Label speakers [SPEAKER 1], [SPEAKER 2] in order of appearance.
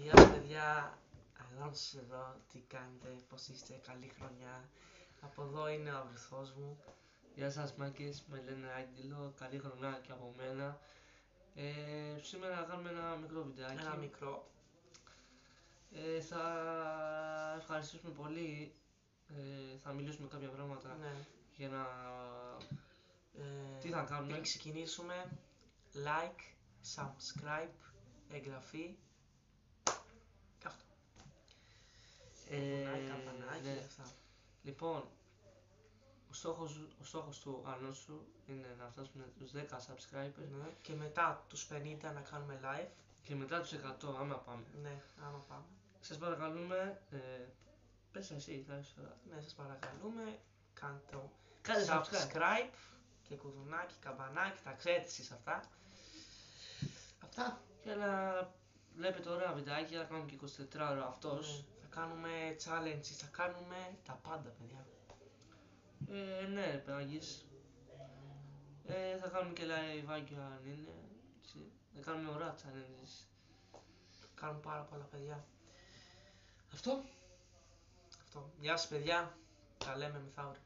[SPEAKER 1] Γεια σας παιδιά, Αλόνσος εδώ, τι κάνετε, πώς είστε, καλή χρονιά. Από εδώ είναι ο βοηθός μου.
[SPEAKER 2] Γεια σας μάκες, με λένε Άγγελο, καλή χρονιά και από μένα. Σήμερα θα κάνουμε ένα μικρό βιντεάκι.
[SPEAKER 1] Ένα μικρό.
[SPEAKER 2] Θα ευχαριστήσουμε πολύ, θα μιλήσουμε κάποια πράγματα
[SPEAKER 1] Ναι.
[SPEAKER 2] για να... Τι θα κάνουμε?
[SPEAKER 1] Πριν ξεκινήσουμε, like, subscribe, εγγραφή και αυτό. Καμπανάκι,
[SPEAKER 2] Ναι.
[SPEAKER 1] αυτά.
[SPEAKER 2] Λοιπόν, ο στόχος του Αλόνσου είναι να φτάσουμε τους 10 subscribers,
[SPEAKER 1] Ναι. Και μετά τους 50 να κάνουμε live.
[SPEAKER 2] και μετά τους 100 άμα πάμε.
[SPEAKER 1] Ναι, άμα πάμε.
[SPEAKER 2] Σας παρακαλούμε, πες εσύ τώρα.
[SPEAKER 1] Ναι, σας παρακαλούμε, κάντε
[SPEAKER 2] subscribe
[SPEAKER 1] και κουδουνάκι, καμπανάκι, τα ξέρετε εσείς αυτά. Αυτά.
[SPEAKER 2] Και να βλέπετε ωραία βιντεάκια, θα κάνουμε και 24 ώρα αυτός.
[SPEAKER 1] Ναι. Θα κάνουμε challenges, θα κάνουμε τα πάντα παιδιά.
[SPEAKER 2] Ναι ρε παιδάκες. Θα κάνουμε και live αν είναι. Έτσι. Θα κάνουμε ωραία challenges.
[SPEAKER 1] Θα κάνουμε πάρα πολλά παιδιά.
[SPEAKER 2] Αυτό.
[SPEAKER 1] Γεια σας παιδιά, τα λέμε μεθαύριο.